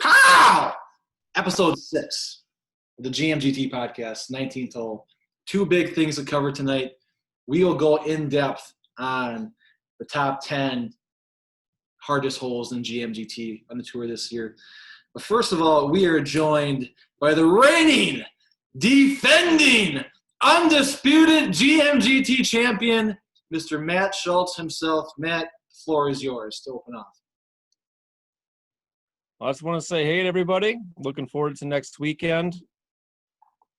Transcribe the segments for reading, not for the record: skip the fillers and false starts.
Pow! Episode 6 of the GMGT podcast, 19th hole. Two big things to cover tonight. We will go in depth on the top 10 hardest holes in GMGT on the tour this year. But first of all, we are joined by the reigning, defending, undisputed GMGT champion, Mr. Matt Schultz himself. Matt, the floor is yours to open off. I just want to say hey to everybody. Looking forward to next weekend.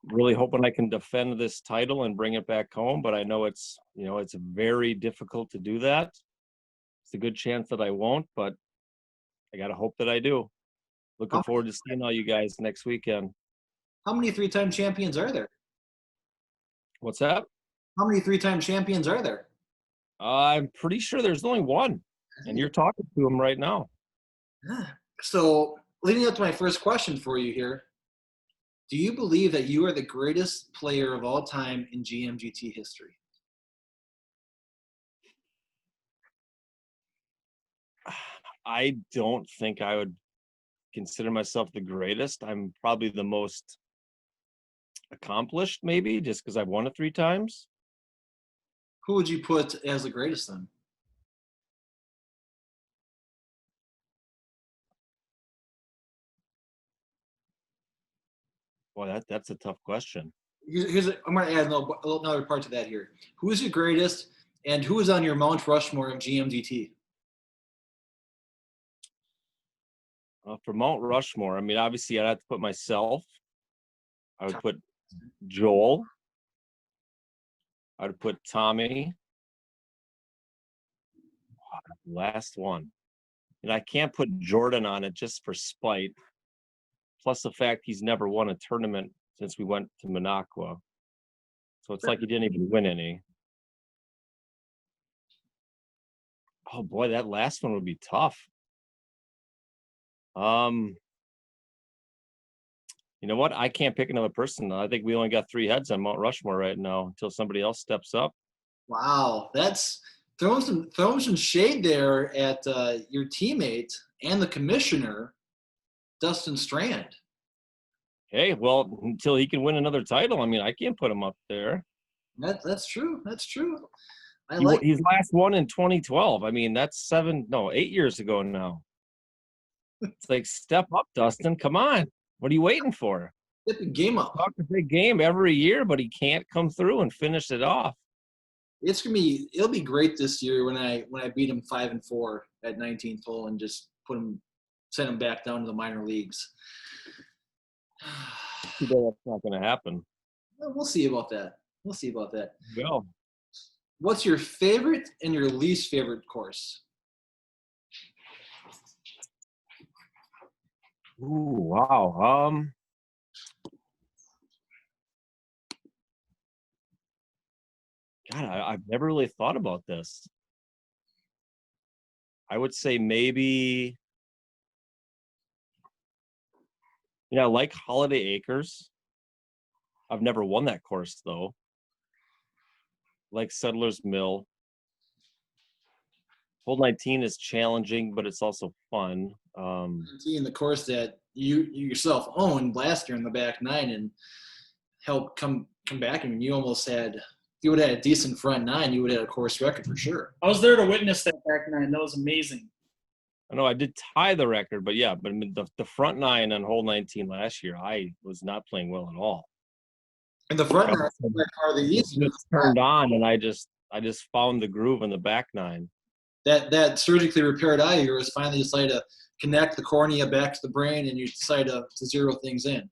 Really hoping I can defend this title and bring it back home, but I know it's very difficult to do that. It's a good chance that I won't, but I got to hope that I do. Looking forward to seeing all you guys next weekend. How many three-time champions are there? What's that? How many three-time champions are there? I'm pretty sure there's only one, and you're talking to him right now. So, leading up to my first question for you here, do you believe that you are the greatest player of all time in GMGT history? I don't think I would consider myself the greatest. I'm probably the most accomplished, maybe, just because I've won it 3 times. Who would you put as the greatest then? Boy, that's a tough question. I'm going to add another part to that here. Who is your greatest, and who is on your Mount Rushmore of GMGT? For Mount Rushmore, I mean, obviously, I'd have to put myself. I would put Joel. I would put Tommy. Last one. And I can't put Jordan on it just for spite. Plus the fact he's never won a tournament since we went to Minocqua. So it's like he didn't even win any. Oh, boy, that last one would be tough. You know what? I can't pick another person. I think we only got 3 heads on Mount Rushmore right now until somebody else steps up. Wow, that's throwing some shade there at your teammate and the commissioner, Dustin Strand. Hey, well, until he can win another title, I mean, I can't put him up there. That's true. That's true. He's last won in 2012. I mean, that's 8 years ago now. It's like, step up, Dustin. Come on. What are you waiting for? Get the game up. Talk a big game every year, but he can't come through and finish it off. It'll be great this year when I beat him 5-4 at 19th hole and just send him back down to the minor leagues. Too bad that's not going to happen. We'll see about that. Go. What's your favorite and your least favorite course? Ooh, wow. God, I've never really thought about this. I would say maybe, I like Holiday Acres. I've never won that course, though. Like Settlers Mill. Hole 19 is challenging, but it's also fun. In the course that you yourself owned last year in the back 9 and helped come back, and you almost had, if you would have had a decent front 9, you would have had a course record for sure. I was there to witness that back 9. That was amazing. I know I did tie the record, but yeah, but I mean, the front 9 on hole 19 last year, I was not playing well at all. And the front 9 are the easiest. Just turned on, and I just found the groove in the back 9. That surgically repaired eye of yours finally decided to connect the cornea back to the brain, and you decided to zero things in.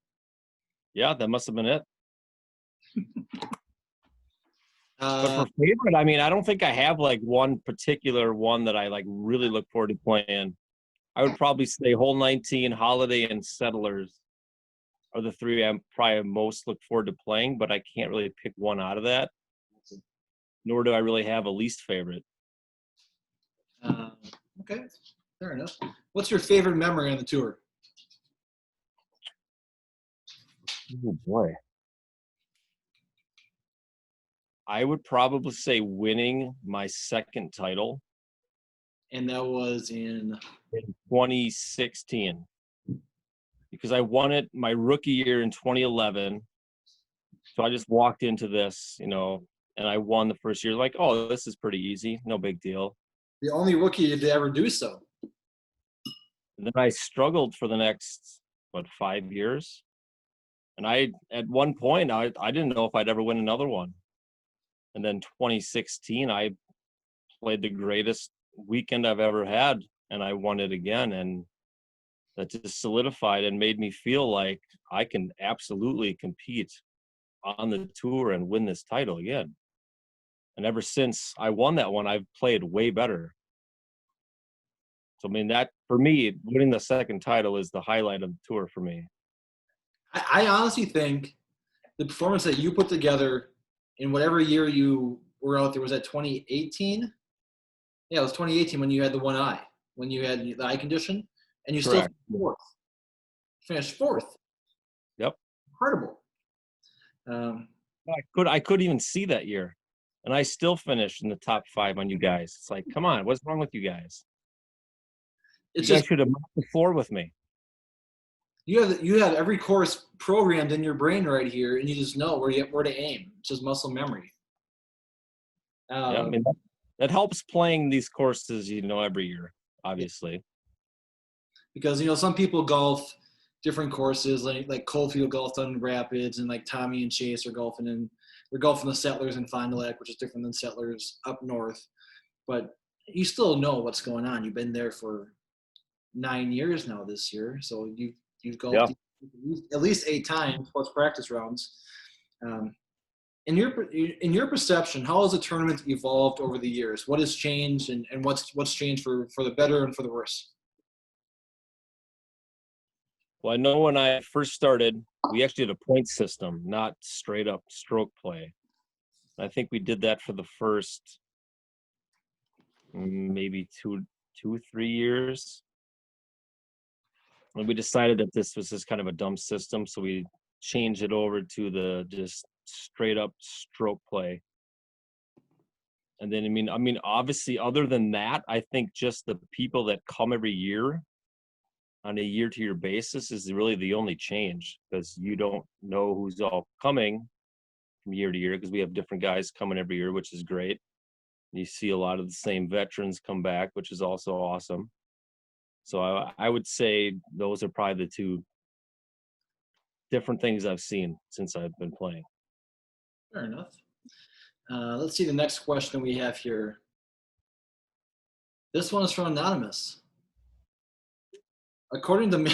Yeah, that must have been it. But for favorite, I mean, I don't think I have like one particular one that I like really look forward to playing. I would probably say hole 19, Holiday, and Settlers are the 3 I'm probably most look forward to playing, but I can't really pick one out of that. Nor do I really have a least favorite. Okay, fair enough. What's your favorite memory on the tour? Oh, boy. I would probably say winning my second title And that was in 2016, because I won it my rookie year in 2011. So I just walked into this, and I won the first year. Like, oh, this is pretty easy, no big deal. the only rookie to ever do so. And then I struggled for the next 5 years, and at one point I didn't know if I'd ever win another one. And then 2016, I played the greatest weekend I've ever had, and I won it again. And that just solidified and made me feel like I can absolutely compete on the tour and win this title again. And ever since I won that one, I've played way better. So, I mean, that, for me, winning the second title is the highlight of the tour for me. I honestly think the performance that you put together in whatever year you were out there, was that 2018? Yeah, it was 2018 when you had the one eye, when you had the eye condition, and you Correct. still finished fourth. Yep. Incredible. I couldn't even see that year, and I still finished in the top 5 on you guys. It's like, come on, what's wrong with you guys? It's You guys just should have mopped the floor with me. you have every course programmed in your brain right here, and you just know where to aim. It's just muscle memory. Yeah, I mean, that helps playing these courses, every year, obviously. Because some people golf different courses, like Coalfield golfed on Rapids, and like Tommy and Chase are golfing in. They're golfing the Settlers in Fond du Lac, which is different than Settlers up north. But you still know what's going on. You've been there for 9 years now this year, so you've golfed at least 8 times plus practice rounds. In your perception, how has the tournament evolved over the years? What has changed, and what's changed for the better and for the worse? Well, I know when I first started, we actually had a point system, not straight up stroke play. I think we did that for the first maybe 3 years. And we decided that this was just kind of a dumb system, so we changed it over to the just straight up stroke play. And then, I mean, obviously, other than that, I think just the people that come every year on a year-to-year basis is really the only change, because you don't know who's all coming from year to year, because we have different guys coming every year, which is great. You see a lot of the same veterans come back, which is also awesome. So I would say those are probably the 2 different things I've seen since I've been playing. Fair enough. Let's see the next question we have here. This one is from Anonymous. According to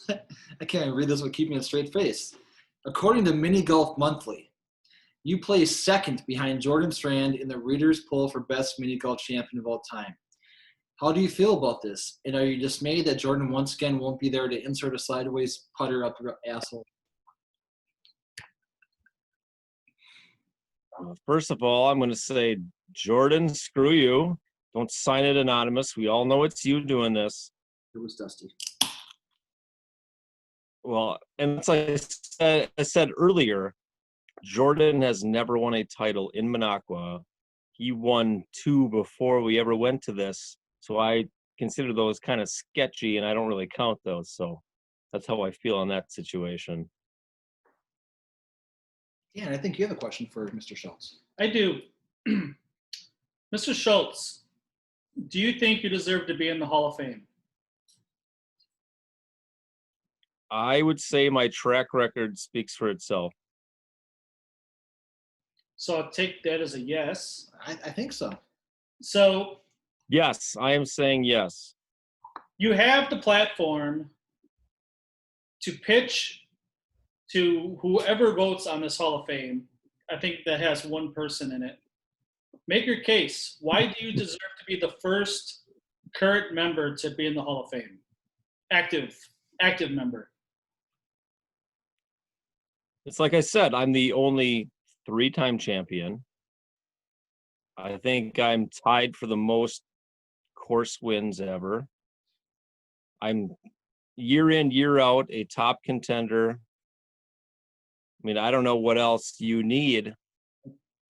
I can't even read this with keeping a straight face. According to Mini Golf Monthly, you place second behind Jordan Strand in the readers' poll for best mini golf champion of all time. How do you feel about this? And are you dismayed that Jordan once again won't be there to insert a sideways putter up your asshole? First of all, I'm going to say, Jordan, screw you. Don't sign it anonymous. We all know it's you doing this. It was Dusty. Well, and as I said earlier, Jordan has never won a title in Minocqua. He won 2 before we ever went to this. So I consider those kind of sketchy, and I don't really count those. So that's how I feel on that situation. Yeah, and I think you have a question for Mr. Schultz. I do. Mr. Schultz, do you think you deserve to be in the Hall of Fame? I would say my track record speaks for itself. So I'll take that as a yes. I think so. So Yes, I am saying yes. you have the platform to pitch to whoever votes on this Hall of Fame. I think that has one person in it. Make your case. Why do you deserve to be the first current member to be in the Hall of Fame? Active member. It's like I said, I'm the only 3-time champion. I think I'm tied for the most course wins ever. I'm year in, year out, a top contender. I mean, I don't know what else you need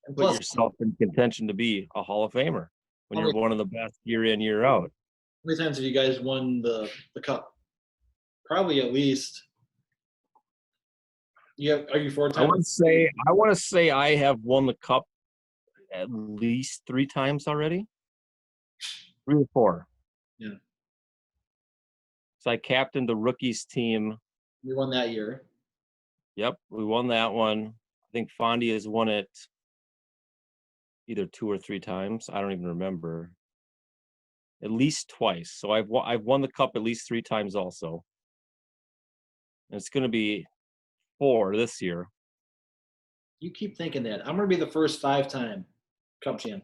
And put plus, yourself in contention to be a Hall of Famer when How you're many- one of the best year in, year out. how many times have you guys won the cup? Probably at least. Are you 4 I times? want to say I have won the cup at least 3 times already. 3 or 4. Yeah. So I captained the rookies team. We won that year. Yep, we won that one. I think Fondy has won it either 2 or 3 times. I don't even remember. At least twice. So I've won the cup at least 3 times also. And it's going to be 4 this year. You keep thinking that. I'm going to be the first 5-time cup champ.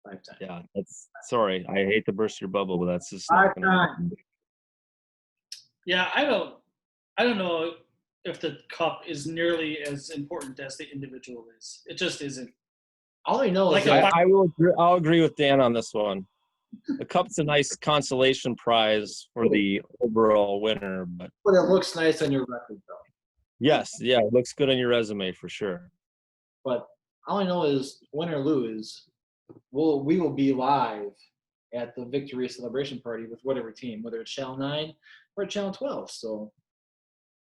5 times. Yeah, that's sorry. I hate to burst your bubble, but that's just 5 not going to happen. times. Yeah, I don't know if the cup is nearly as important as the individual is. It just isn't. All I know Like is that I'll agree with Dan on this one. The cup's a nice consolation prize for the overall winner, but it looks nice on your record, though. yes, yeah, it looks good on your resume for sure. But all I know is, win or lose, we will be live at the victory celebration party with whatever team, whether it's Channel 9 or Channel 12. So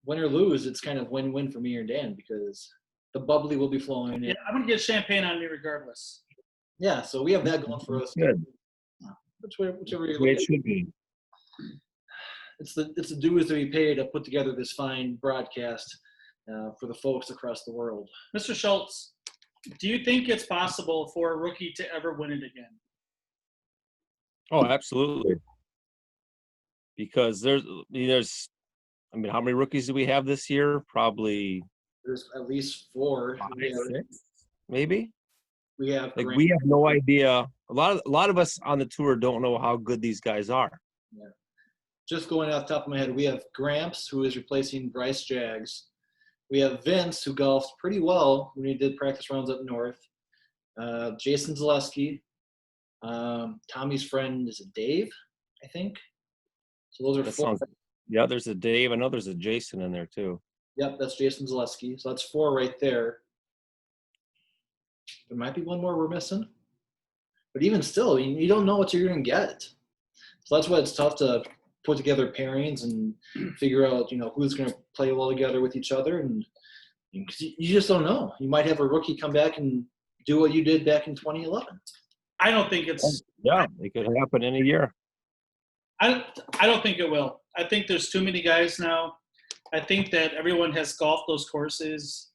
win or lose, it's kind of win-win for me or Dan because the bubbly will be flowing in. Yeah, I'm gonna get champagne on me regardless. Yeah, so we have that going for us. Good. Whichever you The way look it at. should be. It's the dues that we pay to put together this fine broadcast for the folks across the world. Mr. Schultz, do you think it's possible for a rookie to ever win it again? Oh, absolutely. Because there's I mean, how many rookies do we have this year? Probably There's at least 4. 5, 6, maybe. We have Like Grant. we have no idea. A lot of us on the tour don't know how good these guys are. Yeah. Just going off the top of my head, we have Gramps, who is replacing Bryce Jaggs. We have Vince, who golfed pretty well when he did practice rounds up north. Jason Zaleski. Tommy's friend, is it Dave, I think? So those are That 4. sounds. Yeah, there's a Dave. I know there's a Jason in there too. Yep, that's Jason Zaleski. So that's 4 right there. There might be one more we're missing. But even still, you don't know what you're going to get. So that's why it's tough to put together pairings and figure out, who's going to play well together with each other. And cause you just don't know. You might have a rookie come back and do what you did back in 2011. I don't think it's. Yeah, it could happen in a year. I don't think it will. I think there's too many guys now. I think that everyone has golfed those courses.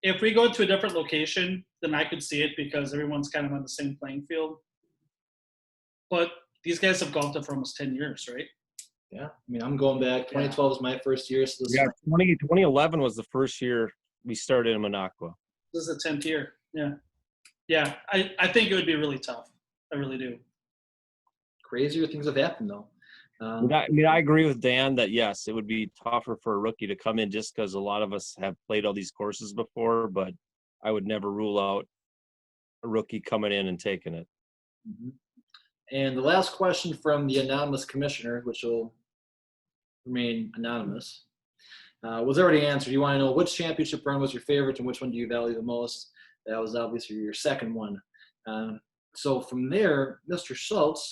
If we go to a different location, then I could see it because everyone's kind of on the same playing field. But these guys have golfed it for almost 10 years, right? Yeah. I mean, I'm going back. 2012 is my first year. So this Yeah, 2011 was the first year we started in Minocqua. This is the 10th year. Yeah. Yeah. I think it would be really tough. I really do. crazier things have happened, though. I agree with Dan that, yes, it would be tougher for a rookie to come in just because a lot of us have played all these courses before, but I would never rule out a rookie coming in and taking it. Mm-hmm. And the last question from the anonymous commissioner, which will remain anonymous, was already answered. You want to know which championship run was your favorite and which one do you value the most? That was obviously your second one. So from there, Mr. Schultz,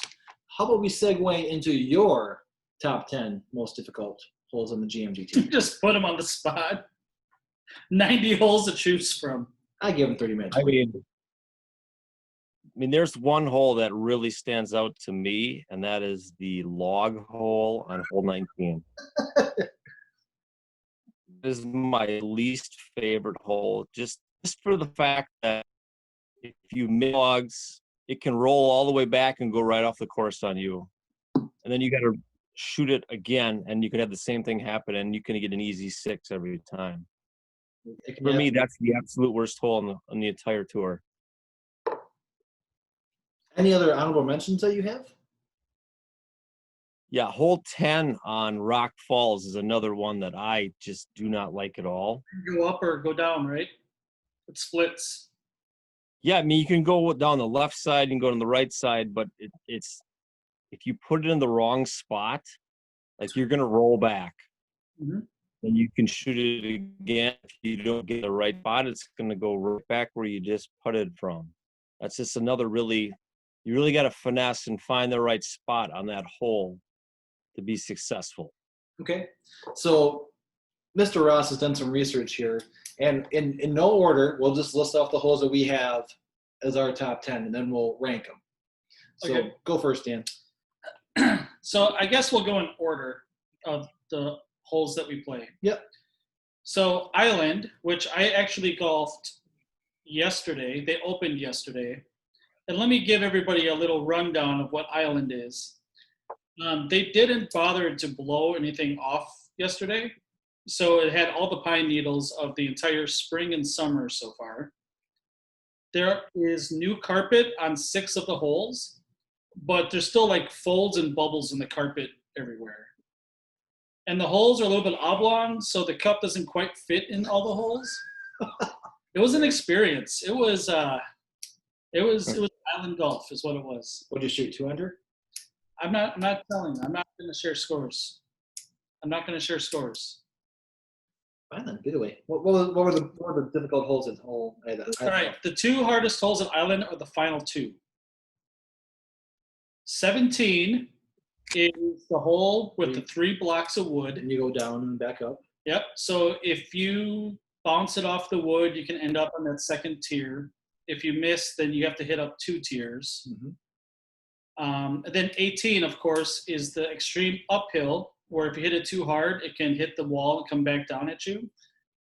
how about we segue into your top 10 most difficult holes on the GMGT? Just put him on the spot. 90 holes to choose from. I give him 30 minutes. I mean, there's one hole that really stands out to me, and that is the log hole on hole 19. This is my least favorite hole, just for the fact that if you miss logs, it can roll all the way back and go right off the course on you. And then you got to shoot it again, and you can have the same thing happen, and you can get an easy 6 every time. For me, that's the absolute worst hole on the entire tour. Any other honorable mentions that you have? Yeah, hole 10 on Rock Falls is another one that I just do not like at all. Go up or go down, right? It splits. Yeah, I mean, you can go down the left side, you can go on the right side, but it's if you put it in the wrong spot, like you're going to roll back. Mm-hmm. and you can shoot it again. If you don't get the right spot, it's going to go right back where you just putted from. That's just another you really got to finesse and find the right spot on that hole to be successful. Okay. So Mr. Ross has done some research here, and in no order, we'll just list off the holes that we have as our top 10, and then we'll rank them. So Okay. Go first, Dan. So I guess we'll go in order of the holes that we play. Yep. So Island, which I actually golfed yesterday, they opened yesterday. And let me give everybody a little rundown of what Island is. They didn't bother to blow anything off yesterday. So it had all the pine needles of the entire spring and summer so far. There is new carpet on 6 of the holes, but there's still like folds and bubbles in the carpet everywhere. And the holes are a little bit oblong, so the cup doesn't quite fit in all the holes. It was an experience. It was island golf is what it was. What did you shoot, 2 under? I'm not telling. I'm not going to share scores. Fine then, get away. What were the difficult holes in hole? All right, the 2 hardest holes at Island are the final 2. 17 is the hole with the 3 blocks of wood. And you go down and back up. Yep. So if you bounce it off the wood, you can end up on that second tier. If you miss, then you have to hit up 2 tiers. Mm-hmm. And then 18, of course, is the extreme uphill, where if you hit it too hard, it can hit the wall and come back down at you.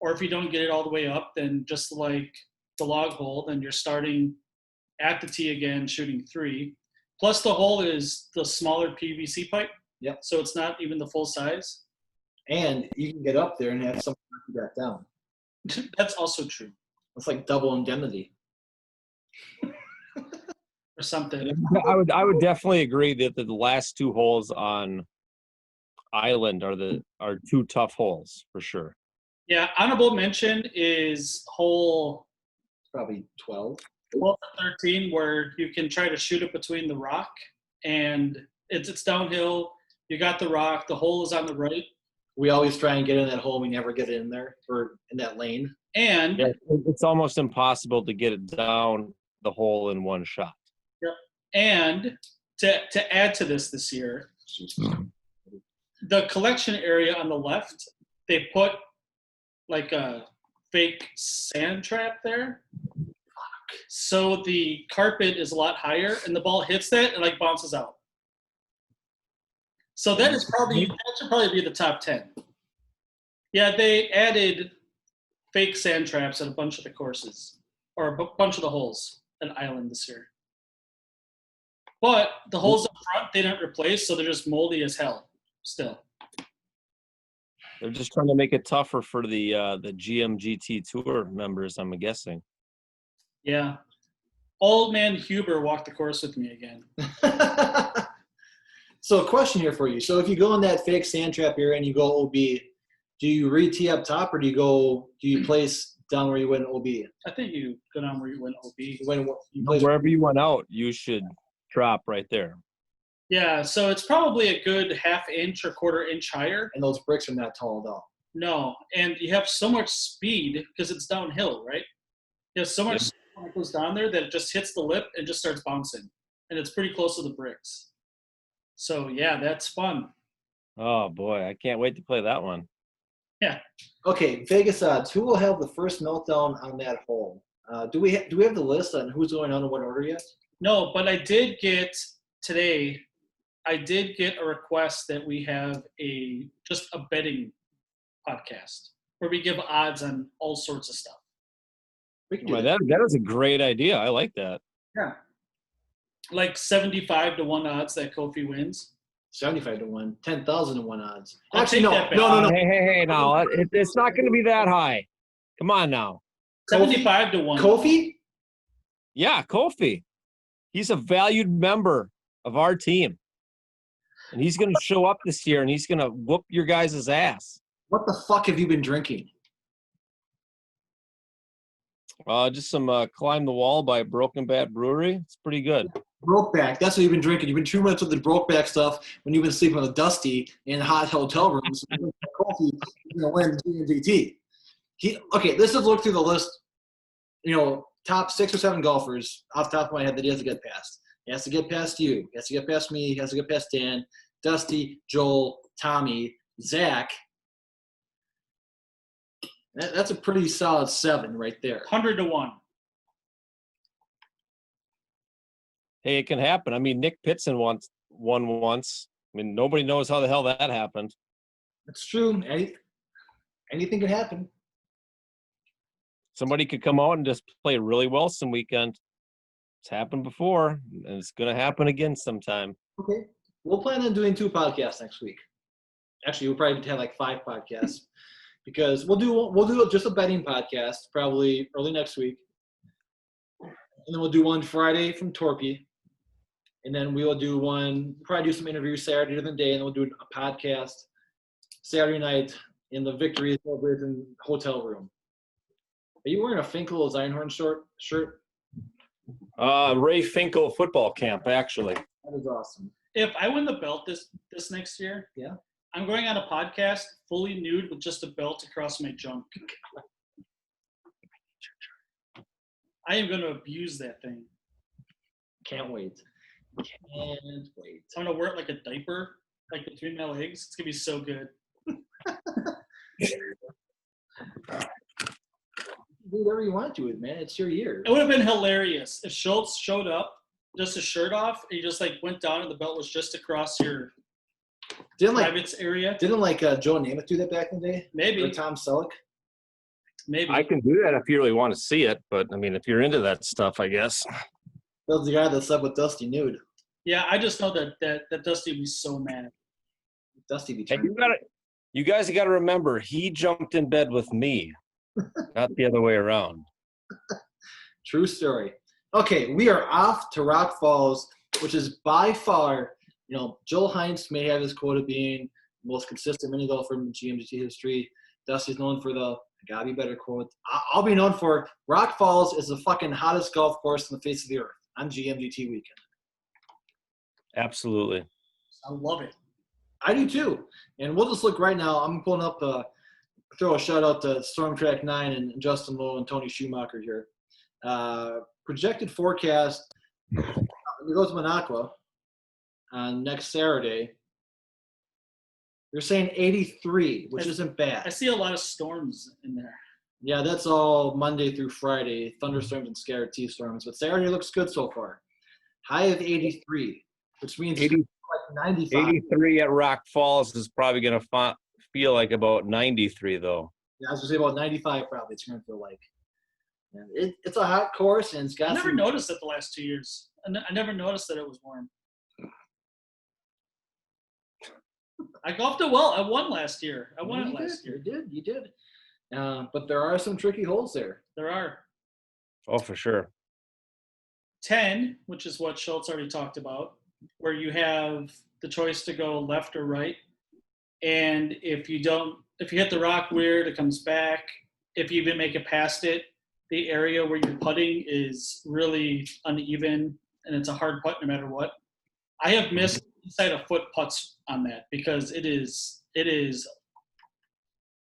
Or if you don't get it all the way up, then just like the log hole, then you're starting at the tee again, shooting 3. Plus the hole is the smaller PVC pipe. Yep. So it's not even the full size. And you can get up there and have someone knock you back down. That's also true. It's like double indemnity. Or something. I would definitely agree that the last 2 holes on Island are 2 tough holes for sure. Yeah, honorable mention is hole Probably 12. 12 to 13, where you can try to shoot it between the rock, and it's downhill. You got the rock. The hole is on the right. We always try and get in that hole. We never get in there or in that lane. And yeah, it's almost impossible to get it down the hole in one shot. Yep. And to add to this year, the collection area on the left, they put like a fake sand trap there. So the carpet is a lot higher, and the ball hits that and like bounces out. So that should probably be the top 10. Yeah, they added fake sand traps at a bunch of the courses, or a bunch of the holes at Island this year. But the holes up front, they didn't replace, so they're just moldy as hell still. They're just trying to make it tougher for the GMGT Tour members, I'm guessing. Yeah. Old man Huber walked the course with me again. So a question here for you. So if you go in that fake sand trap area and you go OB, do you re-tee up top, or do you place down where you went OB? I think you go down where you went OB. Wherever you went out, you should drop right there. Yeah, so it's probably a good ½ inch or ¼ inch higher. And those bricks are not tall at all. No, and you have so much speed because it's downhill, right? You have so much speed when it goes down there that it just hits the lip and just starts bouncing. And it's pretty close to the bricks. So, yeah, that's fun. Oh, boy. I can't wait to play that one. Yeah. Okay, Vegas odds. Who will have the first meltdown on that hole? Do we have the list on who's going on in what order yet? No, but I did get today – I did get a request that we have just a betting podcast where we give odds on all sorts of stuff. We can do that is a great idea. I like that. Yeah. Like 75 to 1 odds that Kofi wins. 75 to 1, 10,000 to 1 odds. I'll Actually, take no, that bet. no. Hey, now it's not going to be that high. Come on now. 75 to 1. Kofi? Yeah, Kofi. He's a valued member of our team. And he's going to show up this year, and he's going to whoop your guys' ass. What the fuck have you been drinking? Just some Climb the Wall by Broken Bat Brewery. It's pretty good. Brokeback. That's what you've been drinking. You've been 2 minutes with the Brokeback stuff when you've been sleeping with Dusty in hot hotel rooms. Coffee going to win GMGT. Let's just look through the list. Top 6 or 7 golfers off the top of my head that he has to get past. He has to get past you. He has to get past me. He has to get past Dan, Dusty, Joel, Tommy, Zach. That's a pretty solid 7 right there. 100-1. Hey, it can happen. I mean, Nick Pitson won once. I mean, nobody knows how the hell that happened. That's true. Anything could happen. Somebody could come out and just play really well some weekend. It's happened before, and it's going to happen again sometime. Okay. We'll plan on doing 2 podcasts next week. Actually, we'll probably have like 5 podcasts because we'll do just a betting podcast probably early next week. And then we'll do one Friday from Torpy. And then we will do probably do some interviews Saturday during the day, and then we'll do a podcast Saturday night in the Victory Celebration hotel room. Are you wearing a Finkel Einhorn shirt? Ray Finkel football camp, actually. That is awesome. If I win the belt this next year, yeah, I'm going on a podcast fully nude with just a belt across my junk. I am going to abuse that thing. Can't wait. I'm going to wear it like a diaper, like between my legs. It's going to be so good. Do whatever you want to it, man. It's your year. It would have been hilarious if Schultz showed up, just his shirt off, and he just like went down and the belt was just across your private area. Didn't Joe Namath do that back in the day? Maybe. Or Tom Selleck? Maybe. I can do that if you really want to see it, but I mean, if you're into that stuff, I guess. That was the guy that slept with Dusty nude. Yeah, I just know that Dusty would be so mad. Dusty be trying. You guys got to remember, he jumped in bed with me, not the other way around. True story. Okay, we are off to Rock Falls, which is by far, Joel Heinz may have his quota being the most consistent mini golfer in GMGT history. Dusty's known for the I gotta be better quote. I'll be known for Rock Falls is the fucking hottest golf course on the face of the earth on GMGT weekend. Absolutely. I love it. I do too. And we'll just look right now. I'm pulling up, throw a shout out to Storm Track 9 and Justin Lowe and Tony Schumacher here. Projected forecast, we go to Minocqua on next Saturday. You're saying 83, which isn't bad. I see a lot of storms in there. Yeah, that's all Monday through Friday, thunderstorms and scattered T-storms. But Saturday looks good so far. High of 83, which means 95. 83 at Rock Falls is probably going to feel like about 93, though. Yeah, I was going to say about 95 probably it's going to feel like. And it's a hot course, and it's got I never noticed it the last 2 years. I never noticed that it was warm. I golfed it well. I won last year. I won it last year. You did. But there are some tricky holes there. There are. Oh, for sure. 10, which is what Schultz already talked about, where you have the choice to go left or right. And if you hit the rock weird, it comes back. If you even make it past it, the area where you're putting is really uneven, and it's a hard putt no matter what. I have missed inside a foot putts on that because it is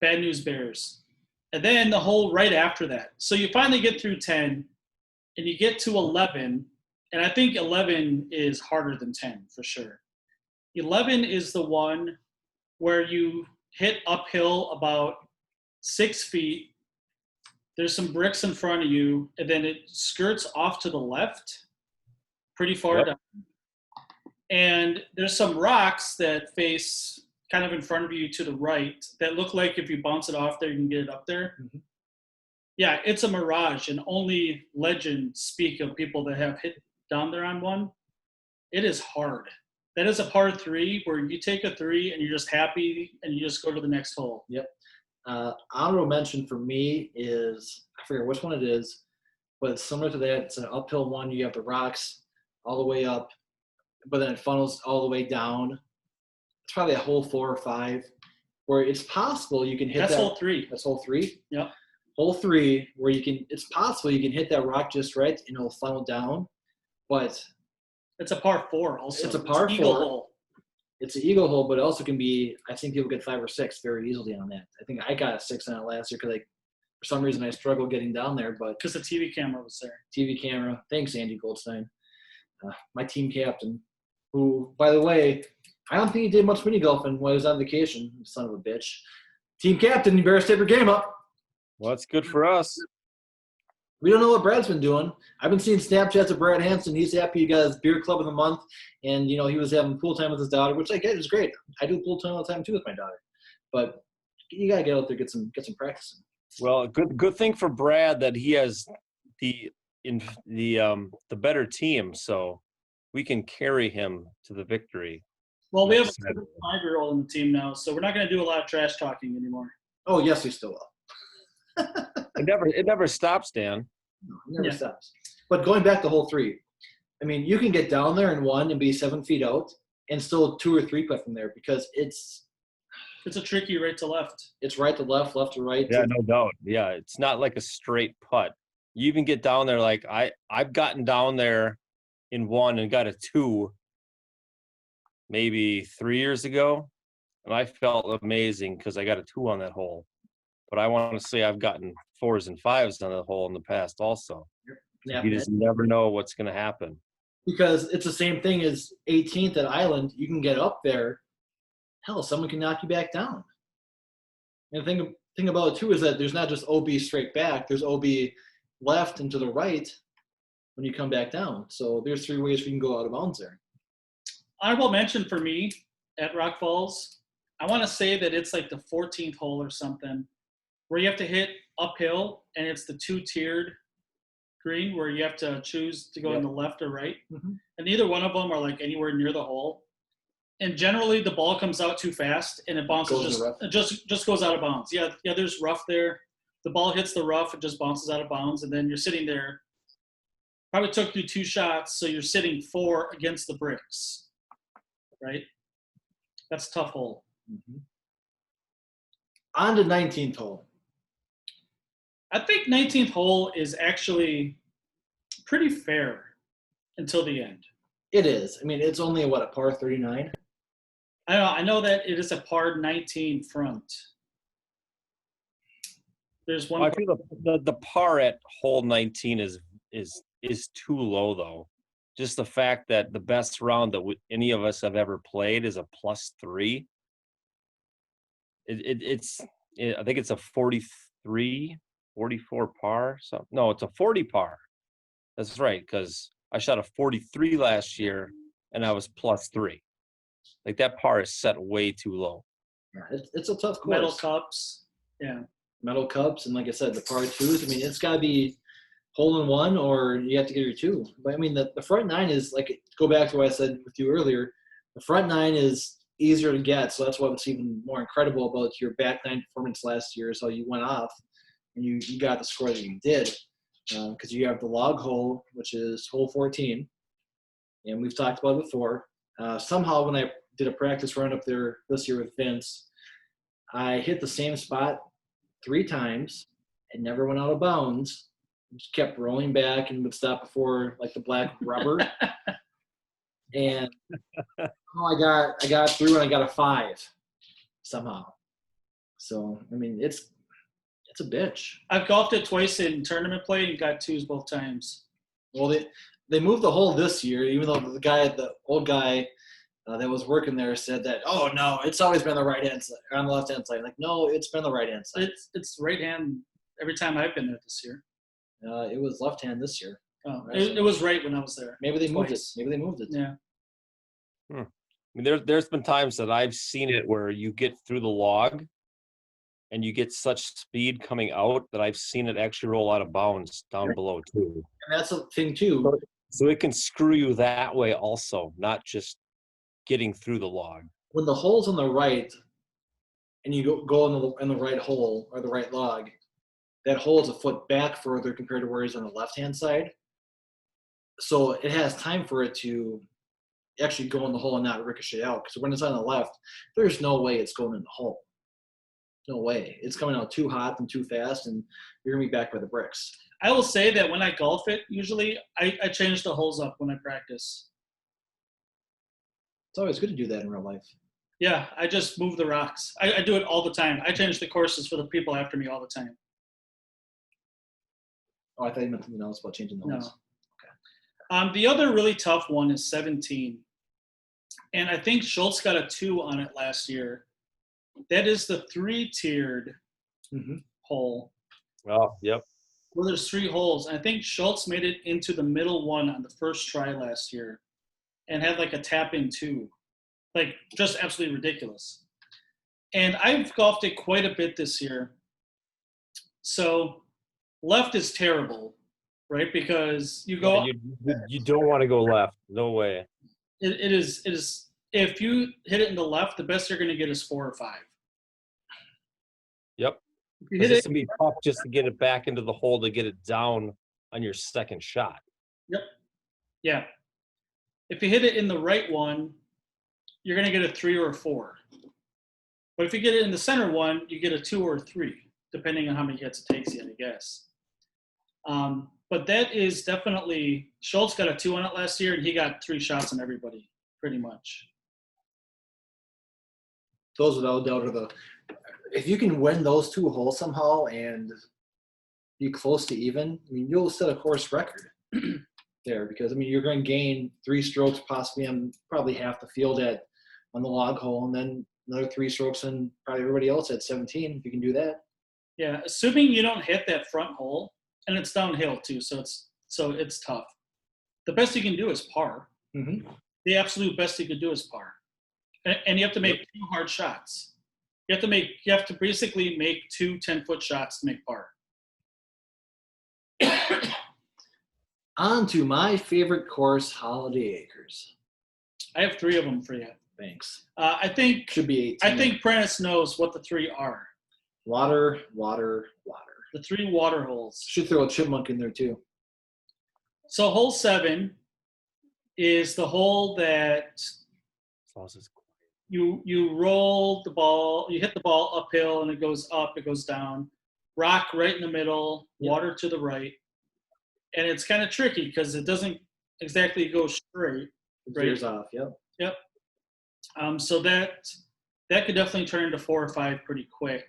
bad news bears. And then the hole right after that. So you finally get through 10 and you get to 11, and I think 11 is harder than 10 for sure. 11 is the one where you hit uphill about 6 feet. There's some bricks in front of you, and then it skirts off to the left pretty far down. And there's some rocks that face kind of in front of you to the right that look like if you bounce it off there, you can get it up there. Mm-hmm. Yeah, it's a mirage, and only legends speak of people that have hit down there on one. It is hard. That is a par 3 where you take a 3 and you're just happy and you just go to the next hole. Yep. Honorable mention for me is, I forget which one it is, but it's similar to that. It's an uphill one. You have the rocks all the way up, but then it funnels all the way down. It's probably a hole 4 or 5 where it's possible you can hit That's that. hole 3. That's hole 3? Yep. Hole 3 where it's possible you can hit that rock just right and it'll funnel down, but it's a par 4 also. It's a par 4. Eagle hole. it's an eagle hole, but it also can be, I think people get 5 or 6 very easily on that. I think I got a 6 on it last year because for some reason I struggled getting down there, but Because the TV camera was there. TV camera. Thanks, Andy Goldstein, my team captain, who, by the way, I don't think he did much mini golfing while he was on vacation. Son of a bitch. Team captain, you better step your game up. Well, that's good for us. We don't know what Brad's been doing. I've been seeing Snapchats of Brad Hansen. He's happy he got his beer club of the month, and he was having pool time with his daughter, which I get is great. I do pool time all the time too with my daughter, but you gotta get out there, get some practicing. Well, good thing for Brad that he has the better team, so we can carry him to the victory. Well, we have a 5-year-old in the team now, so we're not going to do a lot of trash talking anymore. Oh, yes, we still will. It never stops, Dan. No, it never stops. But going back to hole 3, I mean, you can get down there in 1 and be 7 feet out and still 2 or 3 putt from there because it's a tricky right to left. It's right to left, left to right. Yeah, no doubt. Yeah, it's not like a straight putt. You even get down there like I've gotten down there in 1 and got a 2 maybe 3 years ago, and I felt amazing because I got a 2 on that hole. But I want to say I've gotten 4s and 5s on the hole in the past also. Yeah, you just never know what's going to happen. Because it's the same thing as 18th at Island. You can get up there. Hell, someone can knock you back down. And the thing about it, too, is that there's not just OB straight back. There's OB left and to the right when you come back down. So there's 3 ways we can go out of bounds there. Honorable mention for me at Rock Falls, I want to say that it's like the 14th hole or something where you have to hit uphill, and it's the 2-tiered green where you have to choose to go in the left or right. Mm-hmm. And neither one of them are like anywhere near the hole. And generally the ball comes out too fast and it bounces just goes out of bounds. Yeah, there's rough there. The ball hits the rough, it just bounces out of bounds, and then you're sitting there. Probably took you 2 shots, so you're sitting 4 against the bricks. Right? That's a tough hole. Mm-hmm. On to 19th hole. I think 19th hole is actually pretty fair until the end. It is. I mean, it's only a par 39? I know that it is a par 19 front. There's one. I feel the par at hole 19 is too low though. Just the fact that the best round that any of us have ever played is a +3. I think it's a 43, 44 par. So no, it's a 40 par. That's right, because I shot a 43 last year and I was +3. Like that par is set way too low. Yeah, it's a tough course. Metal cups. Yeah. Metal cups, and like I said, the par 2s. I mean, it's got to be hole in 1 or you have to get your 2. But I mean, the front 9 is like, go back to what I said with you earlier, the front 9 is easier to get. So that's what's even more incredible about your back 9 performance last year is how you went off and you got the score that you did. Because you have the log hole, which is hole 14. And we've talked about it before. Somehow when I did a practice run up there this year with Vince, I hit the same spot 3 times and never went out of bounds. Just kept rolling back and would stop before like the black rubber. And I got through and I got a 5 somehow. So I mean it's a bitch. I've golfed it twice in tournament play and got 2s both times. Well, they moved the hole this year, even though the old guy that was working there said that, oh no, it's always been the right hand side or on the left hand side. Like, no, it's been the right hand side. It's right hand every time I've been there this year. It was left hand this year. Oh, it was right when I was there. Maybe they moved it. Maybe they moved it. Yeah. I mean, there's been times that I've seen it where you get through the log and you get such speed coming out that I've seen it actually roll out of bounds down below too. And that's the thing too. So it can screw you that way also, not just getting through the log. When the hole's on the right and you go in the right hole or the right log, that hole is a foot back further compared to where it's on the left-hand side. So it has time for it to actually go in the hole and not ricochet out. Because when it's on the left, there's no way it's going in the hole. No way. It's coming out too hot and too fast, and you're going to be back by the bricks. I will say that when I golf it, usually I change the holes up when I practice. It's always good to do that in real life. Yeah, I just move the rocks. I do it all the time. I change the courses for the people after me all the time. Oh, I thought you meant something else about changing those. No. Okay. The other really tough one is 17. And I think Schultz got a 2 on it last year. That is the 3-tiered hole. Oh, yep. Well, there's 3 holes. And I think Schultz made it into the middle one on the first try last year and had like a tap-in 2. Like, just absolutely ridiculous. And I've golfed it quite a bit this year. So left is terrible, right? Because you go. You don't want to go left. No way. It is. If you hit it in the left, the best you're going to get is 4 or 5. Yep. If you hit It's it, going to be tough just to get it back into the hole to get it down on your second shot. Yep. Yeah. If you hit it in the right one, you're going to get a 3 or a 4. But if you get it in the center one, you get a 2 or a 3, depending on how many hits it takes you, I guess. But that is definitely, Schultz got a 2 on it last year, and he got 3 shots on everybody, pretty much. Those without doubt are the. If you can win those 2 holes somehow and be close to even, I mean, you'll set a course record there because, I mean, you're going to gain 3 strokes possibly on probably half the field on the log hole, and then another 3 strokes on probably everybody else at 17 if you can do that. Yeah, assuming you don't hit that front hole, and it's downhill too, so it's tough. The best you can do is par. Mm-hmm. The absolute best you could do is par, and you have to make 2 hard shots. You have to basically make 2 10-foot shots to make par. On to my favorite course, Holiday Acres. I have 3 of them for you. Thanks. I think should be 8. I think Prentice knows what the 3 are. Water, water, water. The 3 water holes. Should throw a chipmunk in there too. So hole 7 is the hole that you roll the ball, you hit the ball uphill and it goes up, it goes down. Rock right in the middle, water to the right. And it's kind of tricky because it doesn't exactly go straight. It veers off, yep. Yep. So that could definitely turn into 4 or 5 pretty quick.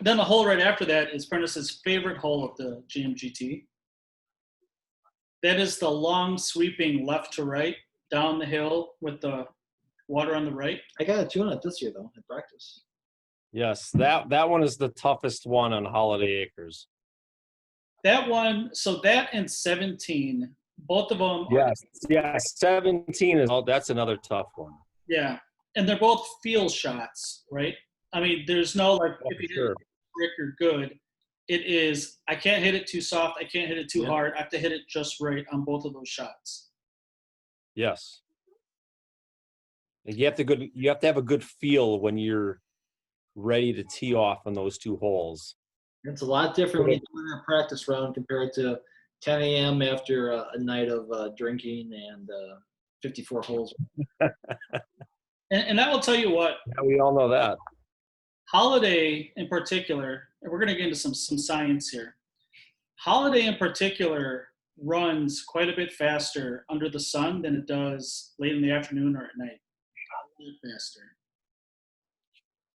Then the hole right after that is Prentice's favorite hole of the GMGT. That is the long sweeping left to right down the hill with the water on the right. I got a 2 on it this year though in practice. Yes, that one is the toughest one on Holiday Acres. That one, so that and 17, both of them. Yes, 17 is. Oh, that's another tough one. Yeah, and they're both feel shots, right? I mean, there's no like if you hit it brick, you're good. It is. I can't hit it too soft. I can't hit it too hard. I have to hit it just right on both of those shots. Yes. You have to have a good feel when you're ready to tee off on those 2 holes. It's a lot different when you do it in a practice round compared to 10 a.m. after a night of drinking and 54 holes. And I will tell you what. Yeah, we all know that. Holiday in particular, and we're going to get into some science here. Holiday in particular runs quite a bit faster under the sun than it does late in the afternoon or at night. Faster.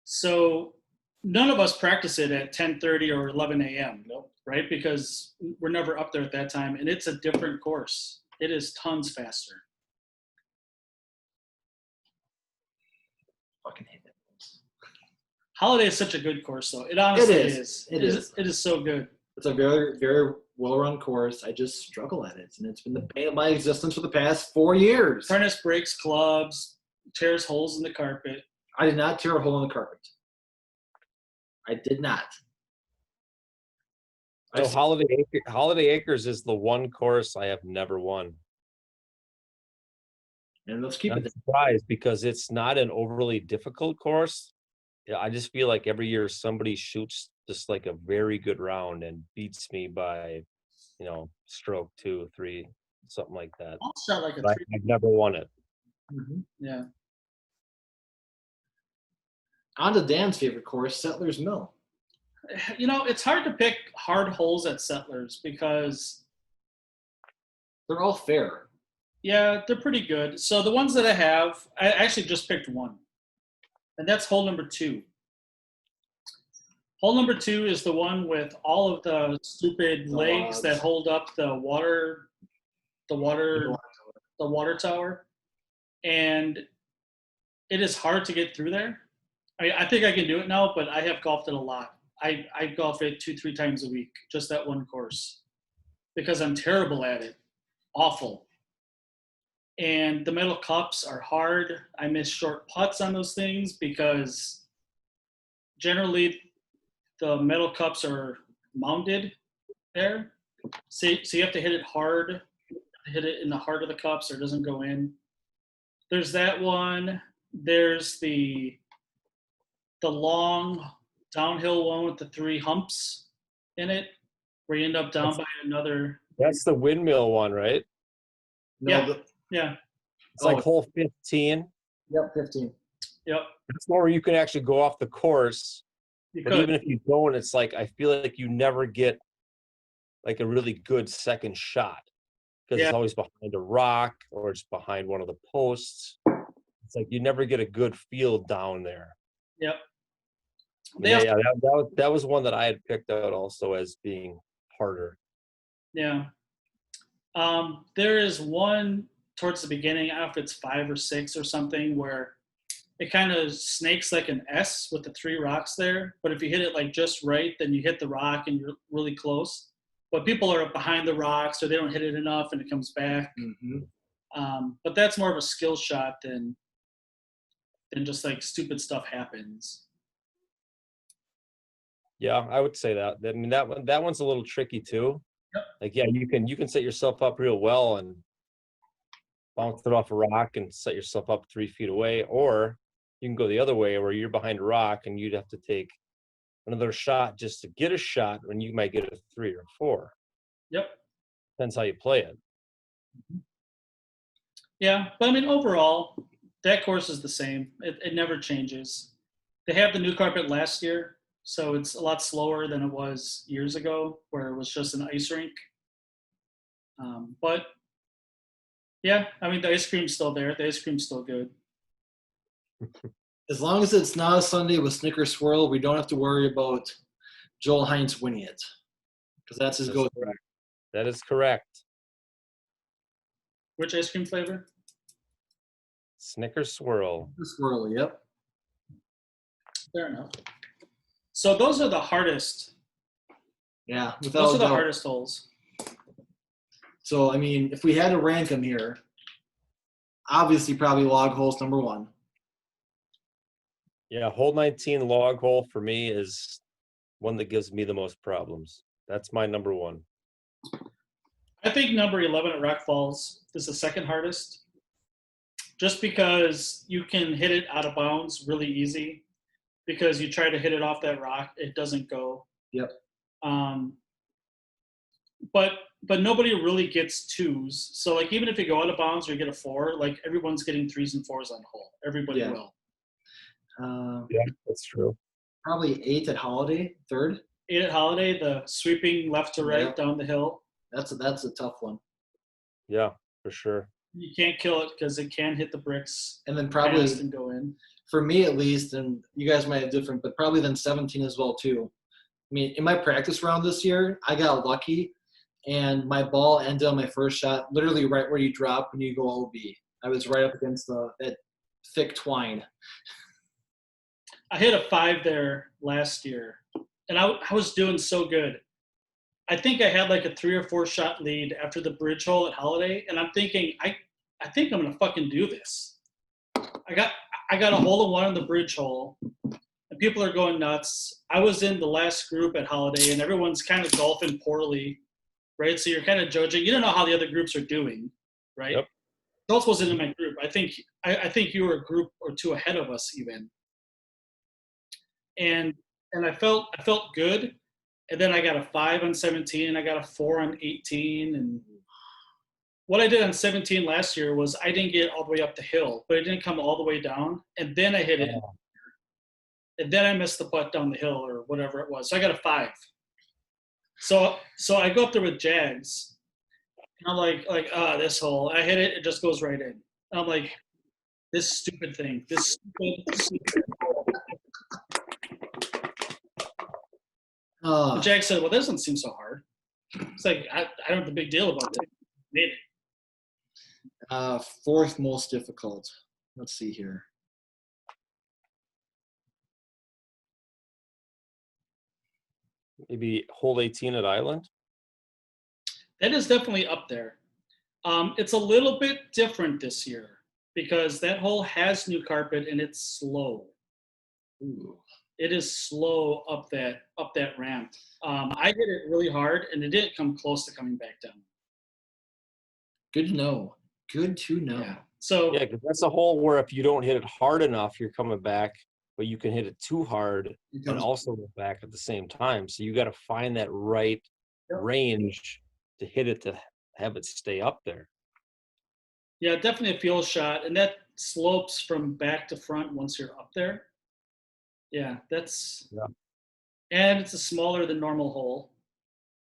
So none of us practice it at 10:30 or 11 a.m. Nope. Right? Because we're never up there at that time, and it's a different course. It is tons faster. Fucking hate that. Holiday is such a good course, though. It honestly is. It is so good. It's a very, very well-run course. I just struggle at it, and it's been the pain of my existence for the past 4 years. Prentice breaks clubs, tears holes in the carpet. I did not tear a hole in the carpet. I did not. So Holiday Acres is the one course I have never won. And let's keep it surprised because it's not an overly difficult course. Yeah, I just feel like every year somebody shoots just like a very good round and beats me by, stroke 2 or 3, something like that. I'll shot like a 3. I've never won it. Mm-hmm. Yeah. On to Dan's favorite course, Settlers Mill. It's hard to pick hard holes at Settlers because they're all fair. Yeah, they're pretty good. So the ones that I have, I actually just picked one, and that's hole number 2. Hole number 2 is the one with all of the stupid legs that hold up the water, the water, the water tower, and it is hard to get through there. I think I can do it now, but I have golfed it a lot. I golf it 2-3 times a week, just that one course, because I'm terrible at it, awful. And the metal cups are hard. I miss short putts on those things because generally the metal cups are mounted there. So you have to hit it hard, hit it in the heart of the cups or it doesn't go in. There's that one. There's the long downhill one with the 3 humps in it, where you end up down by another. That's the windmill one, right? No, yeah. It's like hole 15. Yep, 15. Yep. It's where you can actually go off the course. But could. even if you don't, it's like I feel like you never get like a really good second shot because it's always behind a rock or it's behind one of the posts. It's like you never get a good feel down there. Yep. That was one that I had picked out also as being harder. Yeah. There is one towards the beginning, I don't know if it's 5 or 6 or something, where it kind of snakes like an S with the 3 rocks there. But if you hit it like just right, then you hit the rock and you're really close. But people are behind the rocks or they don't hit it enough and it comes back. Mm-hmm. But that's more of a skill shot than just like stupid stuff happens. Yeah, I would say that. I mean, that one's a little tricky too. Yep. Like, yeah, you can set yourself up real well and bounce it off a rock and set yourself up 3 feet away, or you can go the other way where you're behind a rock and you'd have to take another shot just to get a shot when you might get a 3 or 4. Yep. Depends how you play it. Yeah, but I mean, overall, that course is the same. It never changes. They have the new carpet last year, so it's a lot slower than it was years ago, where it was just an ice rink. But yeah, I mean, the ice cream's still there. The ice cream's still good. As long as it's not a Sunday with Snickers Swirl, we don't have to worry about Joel Hines winning it, because that's his go-to. That is correct. Which ice cream flavor? Snickers Swirl. Swirl, yep. Fair enough. So those are the hardest. Yeah, those are the hardest holes. So, I mean, if we had to rank them here, obviously probably log holes number 1. Yeah, hole 19 log hole for me is one that gives me the most problems. That's my number 1. I think number 11 at Rock Falls is the second hardest, just because you can hit it out of bounds really easy. Because you try to hit it off that rock, it doesn't go. Yep. But nobody really gets 2s. So like even if you go out of bounds or you get a 4, like everyone's getting 3s and 4s on the hole. Everybody will. Yeah, that's true. Probably 8 at Holiday, 3rd. 8 at Holiday, the sweeping left to right down the hill. That's a tough one. Yeah, for sure. You can't kill it because it can hit the bricks. And then probably and go in. For me at least, and you guys might have different, but probably then 17 as well too. I mean, in my practice round this year, I got lucky, and my ball ended on my first shot, literally right where you drop when you go OB. I was right up against that thick twine. I hit a 5 there last year, and I was doing so good. I think I had like a 3 or 4 shot lead after the bridge hole at Holiday, and I'm thinking, I think I'm gonna fucking do this. I got a hole in 1 on the bridge hole, and people are going nuts. I was in the last group at Holiday, and everyone's kind of golfing poorly, right? So you're kind of judging. You don't know how the other groups are doing, right? Yep. Schultz wasn't in my group. I think you were a group or 2 ahead of us even. And I felt good, and then I got a 5 on 17, and I got a 4 on 18, and what I did on 17 last year was I didn't get all the way up the hill, but it didn't come all the way down, and then I hit it, and then I missed the putt down the hill or whatever it was. So I got a 5. So I go up there with Jags, And I'm like, this hole. I hit it, it just goes right in. And I'm like, this stupid thing. This stupid hole. And Jack said, well, this doesn't seem so hard. It's like, I don't have a big deal about it. Made it. Fourth most difficult. Let's see here. Maybe hole 18 at Island. That is definitely up there. It's a little bit different this year because that hole has new carpet and it's slow. Ooh. It is slow up that ramp. I hit it really hard and it didn't come close to coming back down. Good to know. Good to know. Yeah. So yeah, because that's a hole where if you don't hit it hard enough, you're coming back, but you can hit it too hard and also go back at the same time. So you got to find that right range to hit it to have it stay up there. Yeah, definitely a feel shot, and that slopes from back to front once you're up there. Yeah, and it's a smaller than normal hole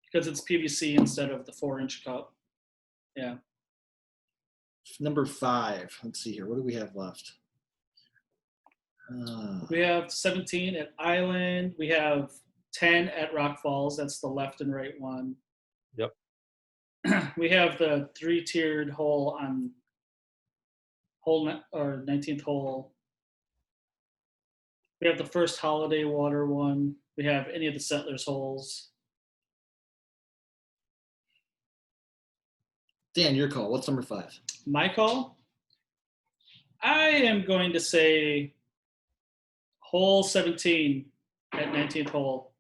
because it's PVC instead of the 4-inch cup. Yeah. Number 5. Let's see here. What do we have left? We have 17 at Island. We have 10 at Rock Falls. That's the left and right one. Yep. We have the 3-tiered hole on 19th hole. We have the first Holiday Water one. We have any of the Settlers holes. Dan, your call. What's number 5? My call? I am going to say hole 17 at 19th hole.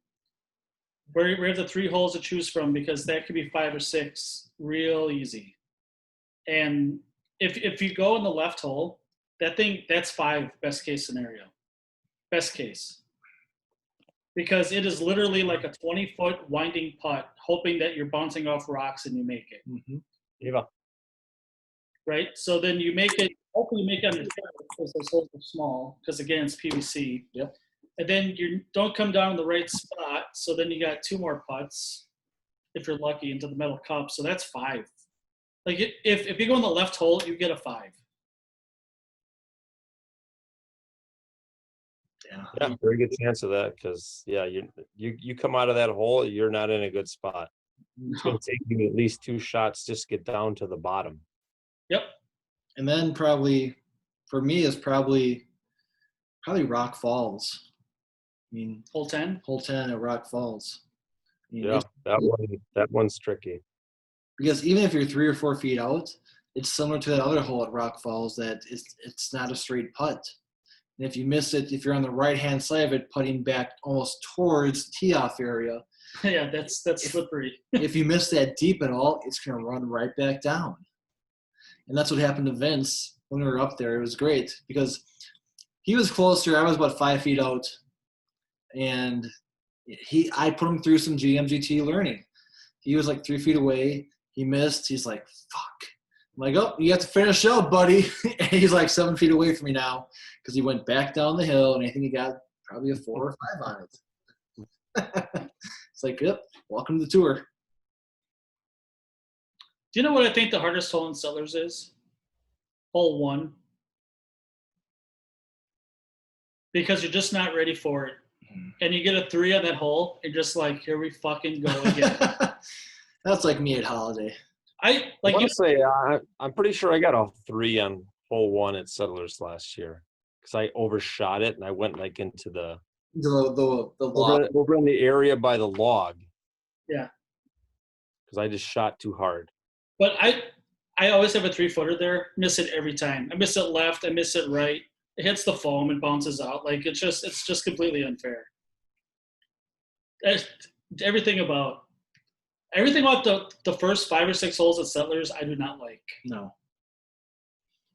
We have the 3 holes to choose from because that could be 5 or 6 real easy. And if you go in the left hole, that's 5 best case scenario. Best case. Because it is literally like a 20-foot winding putt, hoping that you're bouncing off rocks and you make it. Mm-hmm. Yeah. Right? So then you make it, hopefully you make it on the turf because those holes are small, because again, it's PVC. Yep. And then you don't come down in the right spot, so then you got 2 more putts, if you're lucky, into the metal cup. So that's 5. Like if you go in the left hole, you get a 5. Yeah, very good chance of that because you come out of that hole, you're not in a good spot. It's going to take you at least 2 shots just to get down to the bottom. Yep. And then probably, for me, is probably Rock Falls. I mean, hole 10. Hole 10 at Rock Falls. I mean, Yeah, that one's tricky. Because even if you're 3 or 4 feet out, it's similar to that other hole at Rock Falls that it's not a straight putt. And if you miss it, if you're on the right-hand side of it, putting back almost towards the tee-off area. Yeah, that's slippery. If you miss that deep at all, it's going to run right back down. And that's what happened to Vince when we were up there. It was great because he was closer. I was about 5 feet out. And I put him through some GMGT learning. He was like 3 feet away. He missed. He's like, fuck. I'm like, oh, you have to finish out, buddy. And he's like 7 feet away from me now because he went back down the hill, and I think he got probably a 4 or 5 on it. It's like, yep, welcome to the tour. Do you know what I think the hardest hole in Settlers is? Hole 1. Because you're just not ready for it. And you get a 3 on that hole, and just like, here we fucking go again. That's like me at Holiday. I say I'm pretty sure I got a 3 on hole 1 at Settlers last year because I overshot it and I went like into the log. over in the area by the log. Yeah. Because I just shot too hard. But I always have a 3-footer there. Miss it every time. I miss it left. I miss it right. It hits the foam and bounces out. Like it's just completely unfair. Everything about the first 5 or 6 holes at Settlers, I do not like. No.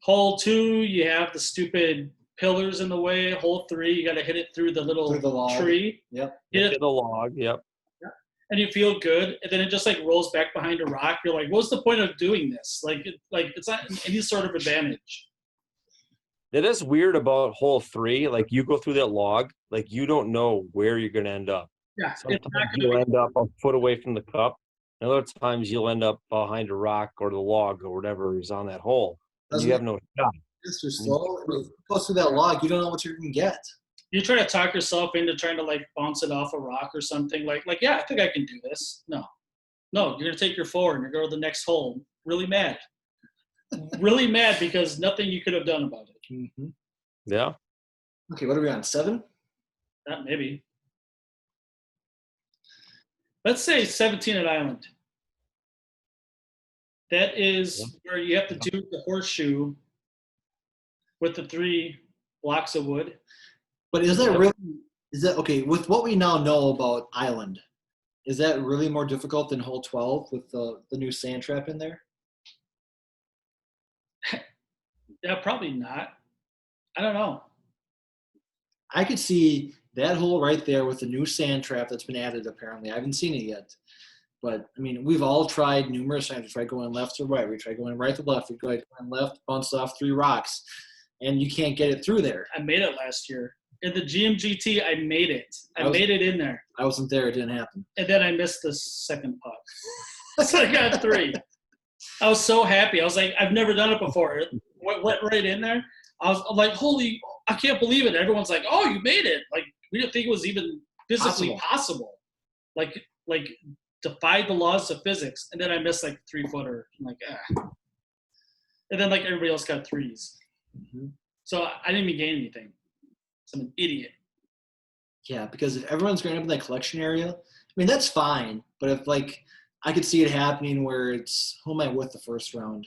Hole 2, you have the stupid pillars in the way. Hole 3, you got to hit it through the little tree. Yep. Hit the log. Yep. And you feel good, and then it just like rolls back behind a rock. You're like, what's the point of doing this? Like it's not any sort of advantage. It is weird about hole 3. Like you go through that log, like you don't know where you're going to end up. Yeah. Sometimes you'll end up a foot away from the cup. And other times you'll end up behind a rock or the log or whatever is on that hole. And you have no shot. It's too slow. I mean, if you go through that log, you don't know what you're going to get. You try to talk yourself into trying to like bounce it off a rock or something. Like yeah, I think I can do this. No, you're going to take your four and you go to the next hole. Really mad. Really mad because nothing you could have done about it. Mm-hmm. Yeah. Okay, what are we on, 7? Maybe. Let's say 17 at Island. That is where you have to do the horseshoe with the 3 blocks of wood. But is that okay, with what we now know about Island, is that really more difficult than hole 12 with the new sand trap in there? Yeah, probably not. I don't know. I could see that hole right there with the new sand trap that's been added apparently. I haven't seen it yet. But, I mean, we've all tried numerous times. We tried going left to right. We tried going right to left. We tried going left, bounced off 3 rocks. And you can't get it through there. I made it last year. In the GMGT, I made it. I made it in there. I wasn't there. It didn't happen. And then I missed the second putt. So I got 3. I was so happy. I was like, I've never done it before. It went right in there. I'm like, I can't believe it. Everyone's like, oh, you made it. Like, we didn't think it was even physically possible. Like defied the laws of physics. And then I missed like 3-footer. I'm like, And then like everybody else got 3s. Mm-hmm. So I didn't even gain anything. So I'm an idiot. Yeah, because if everyone's going up in that collection area, I mean, that's fine. But if, like, I could see it happening where it's, who am I with the first round?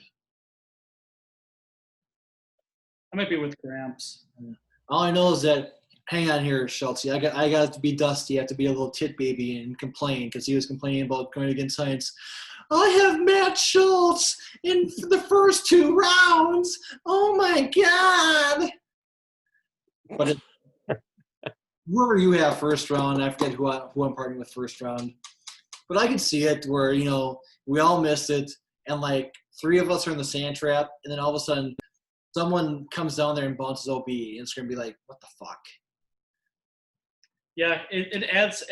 I might be with Gramps. Yeah. All I know is that, hang on here, Schultz. I got to be Dusty. I have to be a little tit baby and complain because he was complaining about going against Science. I have Matt Schultz in the first 2 rounds. Oh, my God. But whoever you have first round, I forget who I'm partnering with first round. But I can see it where, you know, we all missed it, and like 3 of us are in the sand trap, and then all of a sudden someone comes down there and bounces OB, and it's going to be like, what the fuck? Yeah, it adds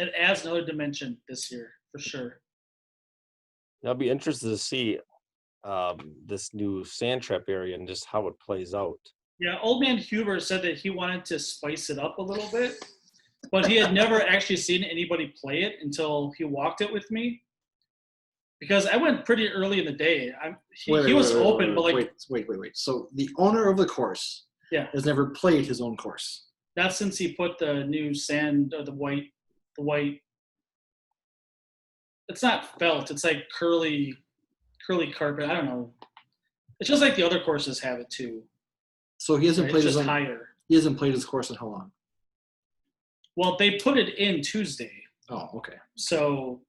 another dimension this year, for sure. I'll be interested to see this new sand trap area and just how it plays out. Yeah, Old Man Huber said that he wanted to spice it up a little bit, but he had never actually seen anybody play it until he walked it with me. Because I went pretty early in the day. He was open, but like wait. So the owner of the course, has never played his own course. Not since he put the new sand or the white. It's not felt. It's like curly carpet. I don't know. It's just like the other courses have it too. So he hasn't played his own. Higher. He hasn't played his course in how long? Well, they put it in Tuesday. Oh, okay. So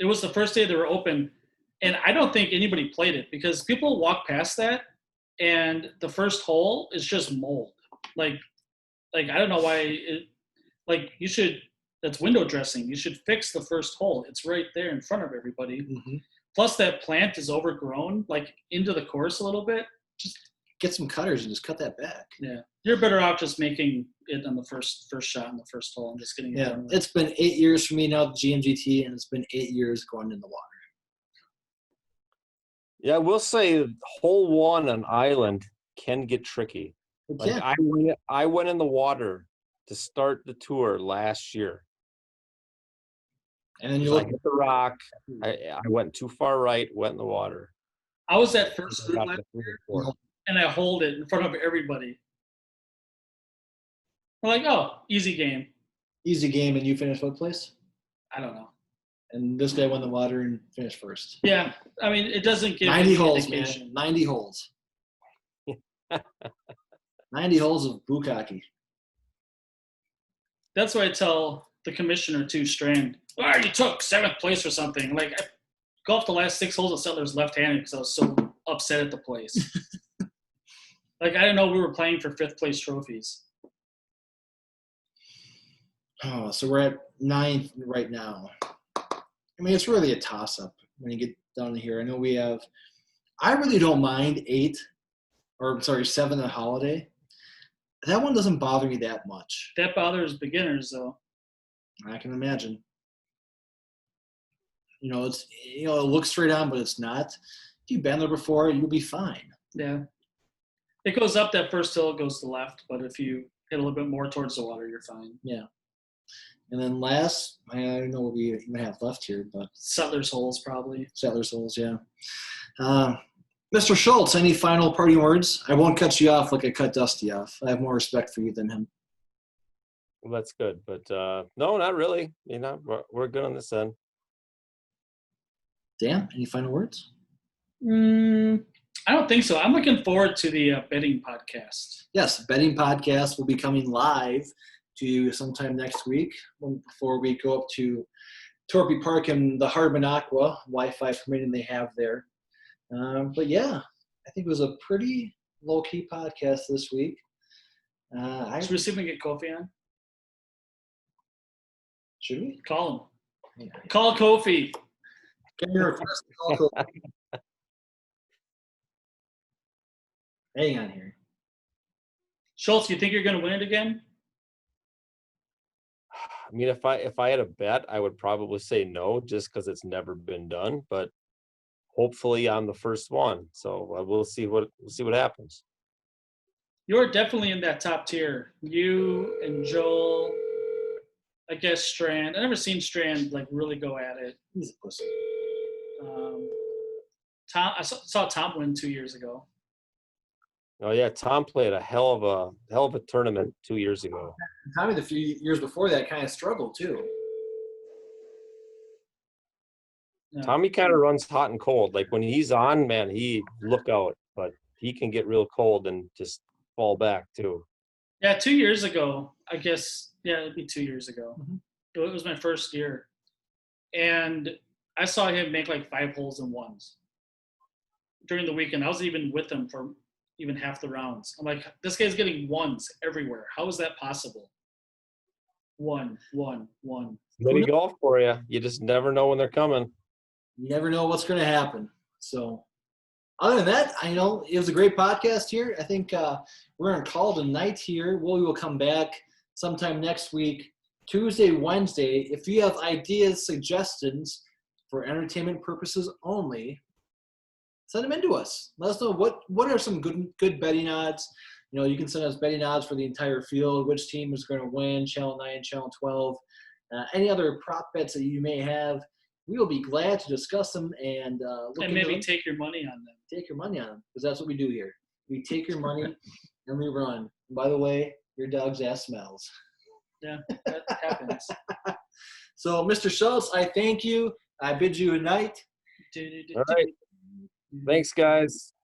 it was the first day they were open, and I don't think anybody played it because people walk past that, and the first hole is just mold. Like I don't know why. You should. That's window dressing. You should fix the first hole. It's right there in front of everybody. Mm-hmm. Plus, that plant is overgrown, like into the course a little bit. Just get some cutters and just cut that back. Yeah, you're better off just making it on the first shot in the first hole and just getting it done. It's been 8 years for me now at GMGT, and it's been 8 years going in the water. Yeah, I will say hole 1 on Island can get tricky. Like I went in the water to start the tour last year. And then I hit the rock. I went too far right, went in the water. I was at first group last year, and I hold it in front of everybody. I'm like, oh, easy game. Easy game, and you finished what place? I don't know. And this guy won the water and finished first. Yeah, I mean, it doesn't give 90 holes, indication. Man. 90 holes. 90 holes of bukkake. That's why I tell the commissioner too, Strand. Oh, you took 7th place or something. Like, I golfed the last 6 holes of Settlers left-handed because I was so upset at the place. Like, I didn't know we were playing for 5th place trophies. Oh, so we're at 9th right now. I mean, it's really a toss-up when you get down here. I know we have – I really don't mind 7 at Holiday. That one doesn't bother me that much. That bothers beginners, though. I can imagine. It's it looks straight on, but it's not. If you've been there before, you'll be fine. Yeah. It goes up that first hill, it goes to the left, but if you hit a little bit more towards the water, you're fine. Yeah. And then last, I don't know what we even have left here, but Settlers Holes, probably. Settlers Holes, yeah. Mr. Schultz, any final parting words? I won't cut you off like I cut Dusty off. I have more respect for you than him. Well, that's good, but no, not really. We're good on this end. Dan, any final words? I don't think so. I'm looking forward to the betting podcast. Yes, betting podcast will be coming live to you sometime next week before we go up to Torpy Park and the Harbin Aqua, Wi-Fi permitting they have there. But yeah, I think it was a pretty low-key podcast this week. Should we see if we can get Kofi on? Should we? Call him. Yeah. Call Kofi. Give me a request. Call Kofi. Hang on here. Schultz, you think you're going to win it again? I mean, if I had a bet, I would probably say no, just because it's never been done. But hopefully, I'm the first one. So we'll see what happens. You're definitely in that top tier. You and Joel, I guess Strand. I never seen Strand like really go at it. He's a pussy. Tom, I saw Tom win 2 years ago. Oh yeah, Tom played a hell of a tournament 2 years ago. Tommy, the few years before that, kind of struggled too. No. Tommy kind of runs hot and cold. Like when he's on, man, he look out, but he can get real cold and just fall back too. Yeah, 2 years ago, I guess. Yeah, it'd be 2 years ago. Mm-hmm. It was my first year, and I saw him make like 5 holes in ones during the weekend. I was even with him for even half the rounds. I'm like, this guy's getting ones everywhere. How is that possible? One. Mini golf for you. You just never know when they're coming. You never know what's going to happen. So, other than that, I know it was a great podcast here. I think we're going to call it a night here. We will come back sometime next week, Tuesday, Wednesday. If you have ideas, suggestions for entertainment purposes only, send them in to us. Let us know what are some good betting odds. You can send us betting odds for the entire field, which team is going to win, Channel 9, Channel 12, any other prop bets that you may have. We will be glad to discuss them and maybe take your money on them. Take your money on them, because that's what we do here. We take your money and we run. And by the way, your dog's ass smells. Yeah, that happens. So, Mr. Schultz, I thank you. I bid you good night. All right. Thanks, guys.